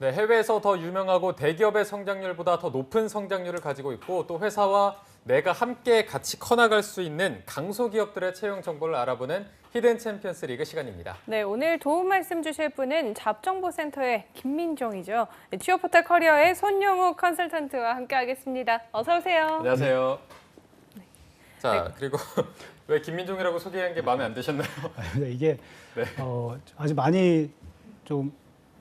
네, 해외에서 더 유명하고 대기업의 성장률보다 더 높은 성장률을 가지고 있고 또 회사와 내가 함께 같이 커나갈 수 있는 강소기업들의 채용 정보를 알아보는 히든 챔피언스 리그 시간입니다. 네, 오늘 도움 말씀 주실 분은 잡정보센터의 김민정이죠. 네, 취업포털 커리어의 손영욱 컨설턴트와 함께하겠습니다. 어서 오세요. 안녕하세요. 자, 그리고 왜 김민종이라고 소개한 게 마음에 안 드셨나요? 이게 네. 아주 많이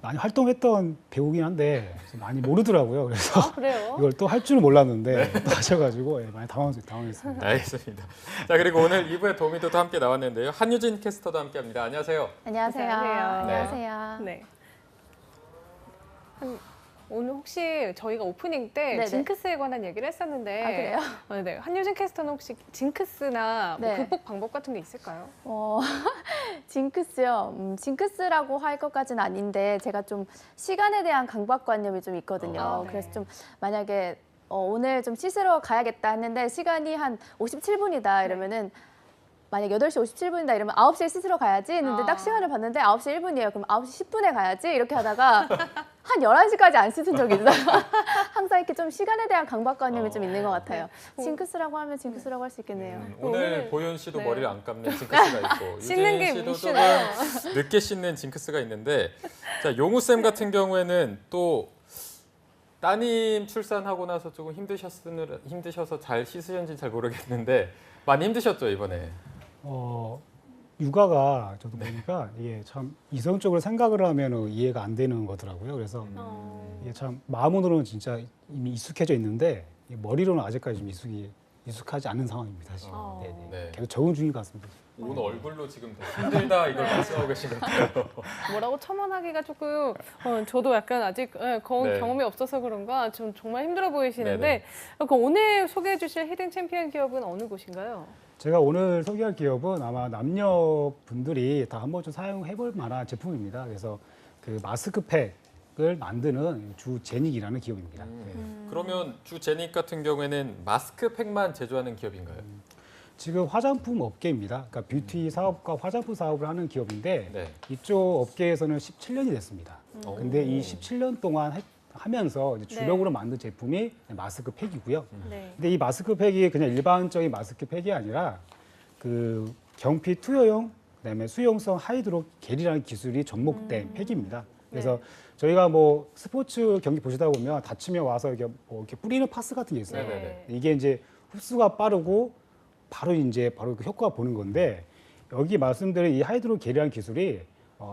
활동했던 배우긴 한데 많이 모르더라고요. 그래서 그래요? 이걸 또 할 줄은 몰랐는데 또 하셔가지고 많이 당황했습니다. 알겠습니다. 자, 그리고 오늘 2부에 도미도도 함께 나왔는데요. 한유진 캐스터도 함께합니다. 안녕하세요. 안녕하세요. 안녕하세요. 안녕하세요. 네. 오늘 혹시 저희가 오프닝 때 네네. 징크스에 관한 얘기를 했었는데 아, 그래요? 네. 한유진 캐스터는 혹시 징크스나 뭐 네. 극복 방법 같은 게 있을까요? 징크스요. 징크스라고 할 것까지는 아닌데 제가 좀 시간에 대한 강박관념이 좀 있거든요. 네. 그래서 좀 만약에 오늘 좀 씻으러 가야겠다 했는데 시간이 한 57분이다 이러면은 만약 8시 57분이다 이러면 9시에 씻으러 가야지 했는데 딱 시간을 봤는데 9시 1분이에요. 그럼 9시 10분에 가야지 이렇게 하다가 한 11시까지 안 씻은 적이 있어요. 항상 이렇게 좀 시간에 대한 강박관념이 좀 있는 것 같아요. 징크스라고 하면 징크스라고 할 수 있겠네요. 오늘 보현 씨도 네. 머리를 안 감는 징크스가 있고 씻는 게 유진 씨도 묻히네요. 조금 늦게 씻는 징크스가 있는데 자, 용우 쌤 같은 경우에는 또 따님 출산하고 나서 조금 힘드셔서 잘 씻으셨는지 잘 모르겠는데 많이 힘드셨죠 이번에? 육아가 저도 보니까 이게 참 이성적으로 생각을 하면 이해가 안 되는 거더라고요. 그래서 이게 참 마음으로는 진짜 이미 익숙해져 있는데 머리로는 아직까지 좀 익숙하지 않은 상황입니다. 지금. 네네. 네. 계속 적응 중인 것 같습니다. 오늘 얼굴로 지금 되게 힘들다 이걸 말씀하고 계신 것 같아요. 뭐라고 첨언하기가 조금 저도 약간 아직 네. 경험이 없어서 그런가 좀 정말 힘들어 보이시는데 네네. 그럼 오늘 소개해 주실 히든 챔피언 기업은 어느 곳인가요? 제가 오늘 소개할 기업은 아마 남녀분들이 다 한 번쯤 사용해 볼 만한 제품입니다. 그래서 그 마스크팩을 만드는 주제닉이라는 기업입니다. 네. 그러면 주제닉 같은 경우에는 마스크팩만 제조하는 기업인가요? 지금 화장품 업계입니다. 그러니까 뷰티 사업과 화장품 사업을 하는 기업인데 네. 이쪽 업계에서는 17년이 됐습니다. 근데 이 17년 동안 하면서 이제 주력으로 만든 제품이 마스크팩이고요. 네. 근데 이 마스크팩이 그냥 일반적인 마스크팩이 아니라 그 경피 투여용, 그다음에 수용성 하이드로 겔이라는 기술이 접목된 팩입니다. 그래서 저희가 뭐 스포츠 경기 보시다 보면 다치면 와서 이렇게 뿌리는 파스 같은 게 있어요. 네네네. 이게 이제 흡수가 빠르고 바로 그 효과가 보는 건데 여기 말씀드린 이 하이드로 겔이라는 기술이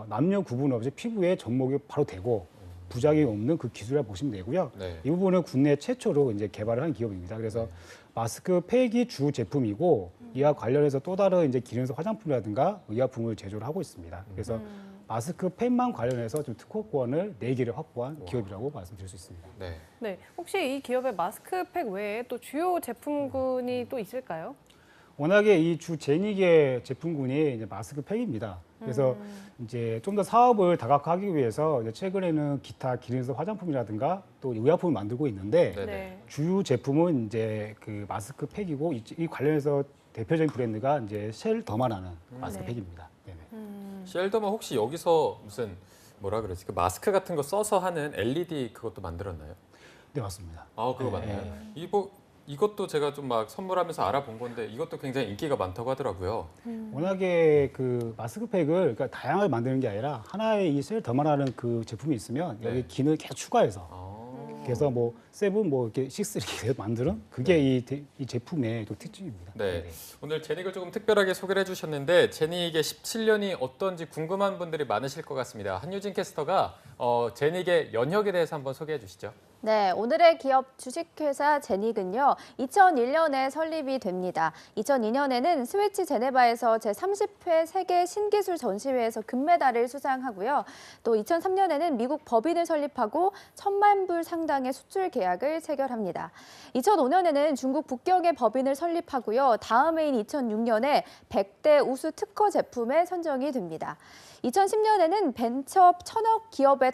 남녀 구분 없이 피부에 접목이 바로 되고 부작용이 없는 그 기술이라고 보시면 되고요. 네. 이 부분은 국내 최초로 이제 개발을 한 기업입니다. 그래서 마스크팩이 주 제품이고 이와 관련해서 또 다른 이제 기능성 화장품이라든가 의약품을 제조를 하고 있습니다. 그래서 마스크팩만 관련해서 좀 특허권을 4개를 확보한 기업이라고 말씀드릴 수 있습니다. 네. 네. 혹시 이 기업의 마스크팩 외에 또 주요 제품군이 또 있을까요? 워낙에 이 주 제닉의 제품군이 이제 마스크팩입니다. 그래서 이제 좀 더 사업을 다각화하기 위해서 이제 최근에는 기타 기능성 화장품이라든가 또 의약품을 만들고 있는데 네네. 주요 제품은 이제 그 마스크팩이고 이 관련해서 대표적인 브랜드가 이제 쉘 더마라는 마스크팩입니다. 네네. 쉘더만 혹시 여기서 무슨 뭐라 그러지? 그 마스크 같은 거 써서 하는 LED 그것도 만들었나요? 네, 맞습니다. 아, 그거 맞나요? 이것도 제가 좀 막 선물하면서 알아본 건데 이것도 굉장히 인기가 많다고 하더라고요. 워낙에 그 마스크팩을 그러니까 다양하게 만드는 게 아니라 하나의 이 셀 더마라는 그 제품이 있으면 네. 여기 기능을 계속 추가해서 그래서 뭐 세븐 뭐 이렇게 식스 이렇게 만드는 그게 이 제품의 또 특징입니다. 네. 오늘 제닉을 조금 특별하게 소개를 해주셨는데 제닉의 17년이 어떤지 궁금한 분들이 많으실 것 같습니다. 한유진 캐스터가 제닉의 연혁에 대해서 한번 소개해 주시죠. 네, 오늘의 기업 주식회사 제닉은요, 2001년에 설립이 됩니다. 2002년에는 스위치 제네바에서 제30회 세계 신기술 전시회에서 금메달을 수상하고요. 또 2003년에는 미국 법인을 설립하고 1,000만 불 상당의 수출 계약을 체결합니다. 2005년에는 중국 북경의 법인을 설립하고요. 다음 해인 2006년에 100대 우수 특허 제품에 선정이 됩니다. 2010년에는 벤처 천억 기업에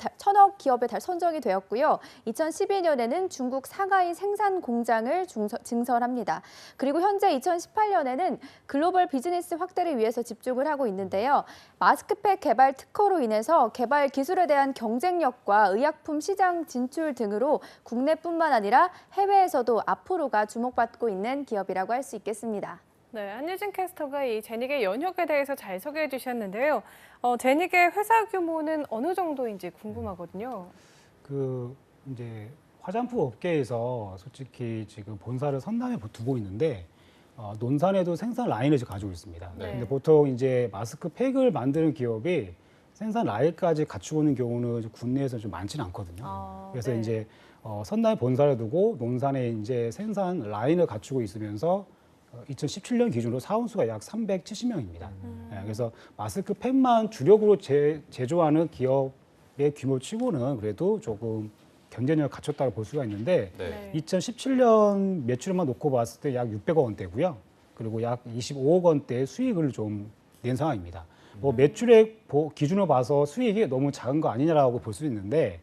선정이 되었고요. 2010 2012년에는 중국 상하이 생산 공장을 증설합니다. 그리고 현재 2018년에는 글로벌 비즈니스 확대를 위해서 집중을 하고 있는데요. 마스크팩 개발 특허로 인해서 개발 기술에 대한 경쟁력과 의약품 시장 진출 등으로 국내뿐만 아니라 해외에서도 앞으로가 주목받고 있는 기업이라고 할 수 있겠습니다. 네, 한유진 캐스터가 이 제닉의 연혁에 대해서 잘 소개해 주셨는데요. 제닉의 회사 규모는 어느 정도인지 궁금하거든요. 그 이제 화장품 업계에서 솔직히 지금 본사를 선남에 두고 있는데 논산에도 생산 라인을 지금 가지고 있습니다. 네. 근데 보통 이제 마스크팩을 만드는 기업이 생산 라인까지 갖추고 있는 경우는 국내에서 좀 많지는 않거든요. 그래서 네. 이제 선남에 본사를 두고 논산에 이제 생산 라인을 갖추고 있으면서 2017년 기준으로 사원수가 약 370명입니다. 그래서 마스크팩만 주력으로 제조하는 기업의 규모치고는 그래도 조금 경쟁력을 갖췄다고 볼 수가 있는데 네. 2017년 매출만 놓고 봤을 때 약 600억 원대고요. 그리고 약 25억 원대의 수익을 좀 낸 상황입니다. 뭐 매출액 기준으로 봐서 수익이 너무 작은 거 아니냐라고 볼 수 있는데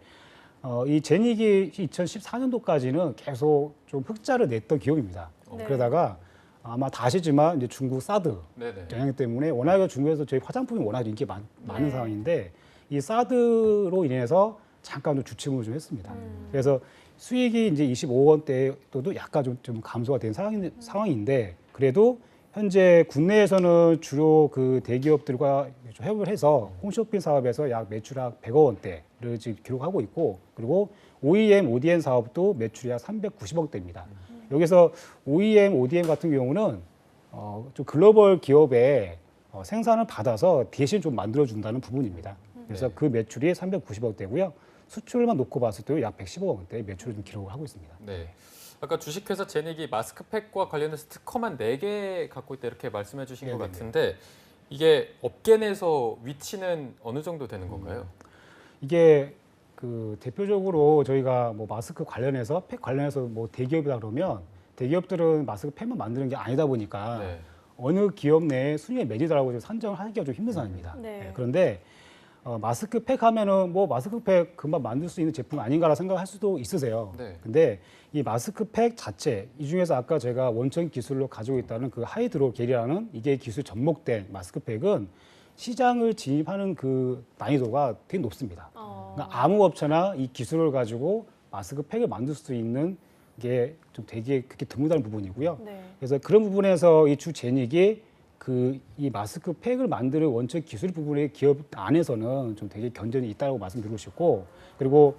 이 제닉이 2014년도까지는 계속 좀 흑자를 냈던 기업입니다. 네. 그러다가 아마 다 아시지만 이제 중국 사드 네네. 영향 때문에 워낙에 중국에서 저희 화장품이 워낙 인기 많은 네. 상황인데 이 사드로 인해서 잠깐 좀 주춤을 좀 했습니다. 그래서 수익이 이제 25억 원대도 약간 좀 감소가 된 상황인데 그래도 현재 국내에서는 주로 그 대기업들과 협업을 해서 홈쇼핑 사업에서 약 매출액 100억 원대를 지금 기록하고 있고 그리고 OEM, ODM 사업도 매출이 약 390억대입니다. 여기서 OEM, ODM 같은 경우는 좀 글로벌 기업의 생산을 받아서 대신 좀 만들어준다는 부분입니다. 그래서 네. 그 매출이 390억대고요. 수출만 놓고 봤을 때 약 115억 원대 매출을 좀 기록을 하고 있습니다. 네. 아까 주식회사 제닉이 마스크팩과 관련해서 특허만 4개 갖고 있다 이렇게 말씀해 주신 것 네네네. 같은데 이게 업계 내에서 위치는 어느 정도 되는 건가요? 이게 그 대표적으로 저희가 뭐 마스크 관련해서 팩 관련해서 뭐 대기업이다 그러면 대기업들은 마스크 팩만 만드는 게 아니다 보니까 네. 어느 기업 내에 순위에 매니더라고 산정을 하기가 좀 힘든 상황입니다. 네. 그런데 마스크팩 하면은 뭐 마스크팩 금방 만들 수 있는 제품 아닌가라 생각할 수도 있으세요. 네. 근데 이 마스크팩 자체 이 중에서 아까 제가 원천 기술로 가지고 있다는 그 하이드로 겔이라는 이게 기술 접목된 마스크팩은 시장을 진입하는 그 난이도가 되게 높습니다. 그러니까 아무 업체나 이 기술을 가지고 마스크팩을 만들 수 있는 게 좀 되게 그렇게 드물다는 부분이고요. 네. 그래서 그런 부분에서 이 주 제닉이 이 마스크팩을 만드는 원천 기술 부분의 기업 안에서는 좀 되게 견전이 있다고 말씀드리고 싶고 그리고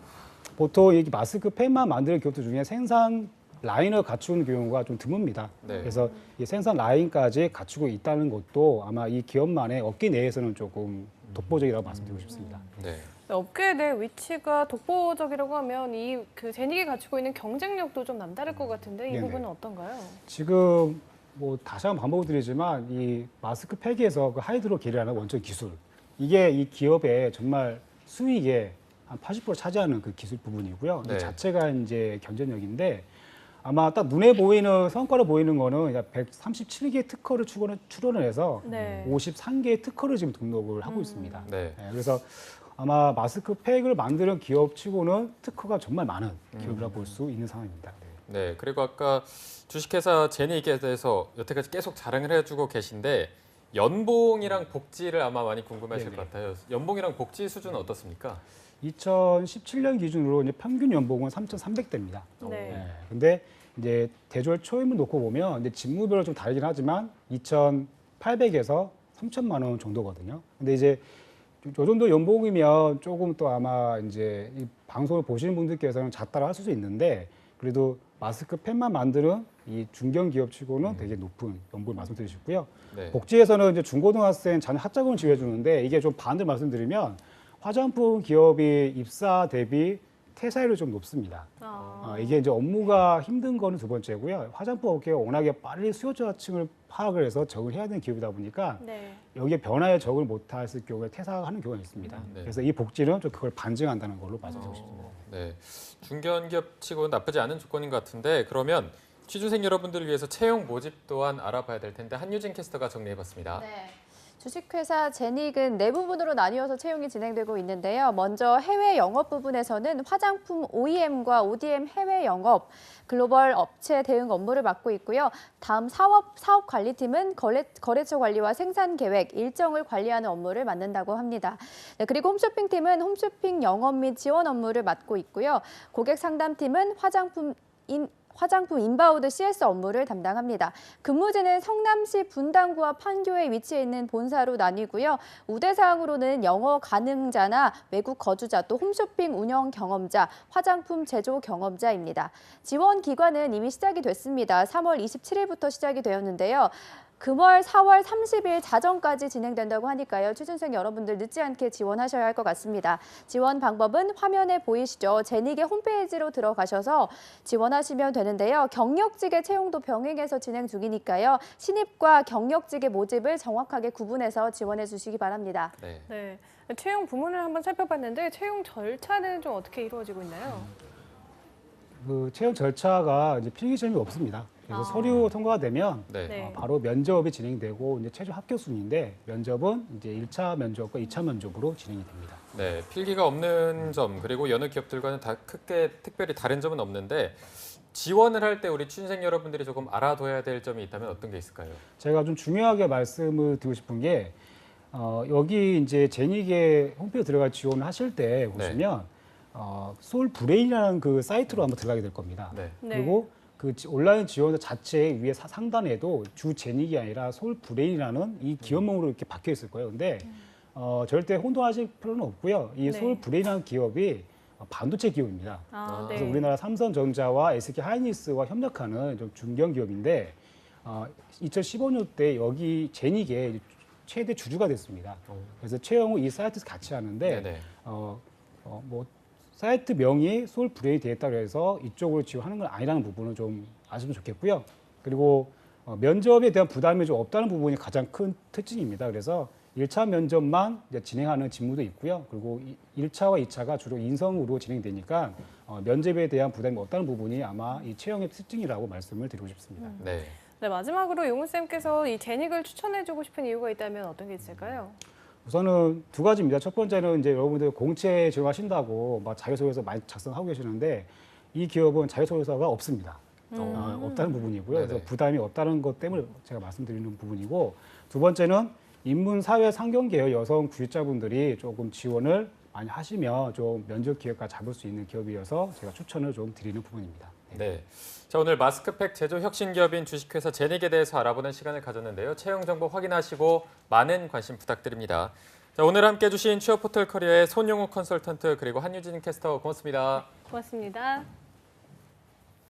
보통 이 마스크팩만 만드는 기업들 중에 생산 라인을 갖추는 경우가 좀 드뭅니다. 네. 그래서 이 생산 라인까지 갖추고 있다는 것도 아마 이 기업만의 업계 내에서는 조금 독보적이라고 말씀드리고 싶습니다. 네. 업계 내 위치가 독보적이라고 하면 그 제닉이 갖추고 있는 경쟁력도 좀 남다를 것 같은데 이 네네. 부분은 어떤가요? 지금 뭐 다시 한번 반복을 드리지만 이 마스크팩에서 그 하이드로 겔이라는 원천 기술 이게 이 기업의 정말 수익의 한 80% 차지하는 그 기술 부분이고요. 네. 이 자체가 이제 경쟁력인데 아마 딱 눈에 보이는 성과로 보이는 거는 약 137개 특허를 출원을 해서 네. 53개의 특허를 지금 등록을 하고 있습니다. 네. 그래서 아마 마스크팩을 만드는 기업치고는 특허가 정말 많은 기업이라고 볼 수 있는 상황입니다. 네. 그리고 아까 주식회사 제닉에 대해서 여태까지 계속 자랑을 해주고 계신데 연봉이랑 복지를 아마 많이 궁금해하실 네네. 것 같아요. 연봉이랑 복지 수준은 어떻습니까? 2017년 기준으로 이제 평균 연봉은 3,300대입니다. 네. 근데 이제 대졸 초임을 놓고 보면 이제 직무별로 좀 다르긴 하지만 2,800에서 3,000만 원 정도거든요. 근데 이제 요 정도 연봉이면 조금 또 아마 이제 이 방송을 보시는 분들께서는 작다고 할 수도 있는데 그래도 마스크팩만 만드는 이 중견 기업치고는 되게 높은 연봉을 말씀드리고 싶고요. 네. 복지에서는 이제 중고등학생 자녀 학자금을 지원해 주는데 이게 좀 반대로 말씀드리면 화장품 기업이 입사 대비 퇴사율이 좀 높습니다. 이게 이제 업무가 힘든 거는 두 번째고요. 화장품 업계가 워낙에 빨리 수요자층을 파악을 해서 적응을 해야 되는 기업이다 보니까 네. 여기에 변화에 적응을 못했을 경우에 퇴사하는 경우가 있습니다. 네. 그래서 이 복지는 좀 그걸 반증한다는 걸로 말씀드리고 싶습니다. 네. 중견 기업치고는 나쁘지 않은 조건인 것 같은데 그러면 취준생 여러분들을 위해서 채용 모집 또한 알아봐야 될 텐데 한유진 캐스터가 정리해봤습니다. 네. 주식회사 제닉은 네 부분으로 나뉘어서 채용이 진행되고 있는데요. 먼저 해외 영업 부분에서는 화장품 OEM과 ODM 해외 영업, 글로벌 업체 대응 업무를 맡고 있고요. 다음 사업 관리팀은 거래처 관리와 생산 계획, 일정을 관리하는 업무를 맡는다고 합니다. 네, 그리고 홈쇼핑팀은 홈쇼핑 영업 및 지원 업무를 맡고 있고요. 고객 상담팀은 화장품 인바우드 CS 업무를 담당합니다. 근무지는 성남시 분당구와 판교에 위치해 있는 본사로 나뉘고요. 우대사항으로는 영어 가능자나 외국 거주자, 또 홈쇼핑 운영 경험자, 화장품 제조 경험자입니다. 지원 기간은 이미 시작이 됐습니다. 3월 27일부터 시작이 되었는데요. 금월 4월 30일 자정까지 진행된다고 하니까요. 취준생 여러분들 늦지 않게 지원하셔야 할 것 같습니다. 지원 방법은 화면에 보이시죠? 제닉의 홈페이지로 들어가셔서 지원하시면 되는데요. 경력직의 채용도 병행해서 진행 중이니까요. 신입과 경력직의 모집을 정확하게 구분해서 지원해 주시기 바랍니다. 네. 네, 채용 부문을 한번 살펴봤는데 채용 절차는 좀 어떻게 이루어지고 있나요? 그 채용 절차가 이제 필기 시험이 없습니다. 그래서 아. 서류 통과가 되면 네. 네. 바로 면접이 진행되고 이제 최종 합격 순인데 면접은 이제 1차 면접과 2차 면접으로 진행이 됩니다. 네, 필기가 없는 점 그리고 여느 기업들과는 다 크게 특별히 다른 점은 없는데 지원을 할 때 우리 취준생 여러분들이 조금 알아둬야 될 점이 있다면 어떤 게 있을까요? 제가 좀 중요하게 말씀을 드리고 싶은 게 여기 이제 제닉의 홈페이지 들어가 지원을 하실 때 보시면 소울브레인이라는 그 사이트로 한번 들어가게 될 겁니다. 네. 네. 그리고 그 온라인 지원자 자체 위에 상단에도 주 제닉이 아니라 소울브레인이라는 이 기업명으로 이렇게 박혀 있을 거예요. 근데 절대 혼동하실 필요는 없고요. 이 네. 소울브레인이라는 기업이 반도체 기업입니다. 아, 그래서 네. 우리나라 삼성전자와 SK 하이닉스와 협력하는 좀 중견 기업인데 2015년 때 여기 제닉의 최대 주주가 됐습니다. 그래서 채용 후 이 사이트에서 같이 하는데 네네. 뭐 사이트 명이 소울브레인이 되었다고 해서 이쪽으로 지원하는 건 아니라는 부분은 좀 아시면 좋겠고요. 그리고 면접에 대한 부담이 좀 없다는 부분이 가장 큰 특징입니다. 그래서 1차 면접만 이제 진행하는 직무도 있고요. 그리고 1차와 2차가 주로 인성으로 진행되니까 면접에 대한 부담이 없다는 부분이 아마 이 채용의 특징이라고 말씀을 드리고 싶습니다. 네. 네, 마지막으로 용우쌤께서 이 제닉을 추천해주고 싶은 이유가 있다면 어떤 게 있을까요? 우선은 두 가지입니다. 첫 번째는 이제 여러분들 공채 지원하신다고 막 자기소개서 많이 작성하고 계시는데 이 기업은 자기소개서가 없습니다. 없다는 부분이고요. 네네. 그래서 부담이 없다는 것 때문에 제가 말씀드리는 부분이고 두 번째는 인문, 사회, 상경 계열 여성 구직자분들이 조금 지원을 많이 하시면 좀 면접 기회가 잡을 수 있는 기업이어서 제가 추천을 좀 드리는 부분입니다. 네. 자, 오늘 마스크팩 제조 혁신 기업인 주식회사 제닉에 대해서 알아보는 시간을 가졌는데요. 채용 정보 확인하시고 많은 관심 부탁드립니다. 자, 오늘 함께 해주신 취업포털 커리어의 손용욱 컨설턴트 그리고 한유진 캐스터 고맙습니다. 고맙습니다.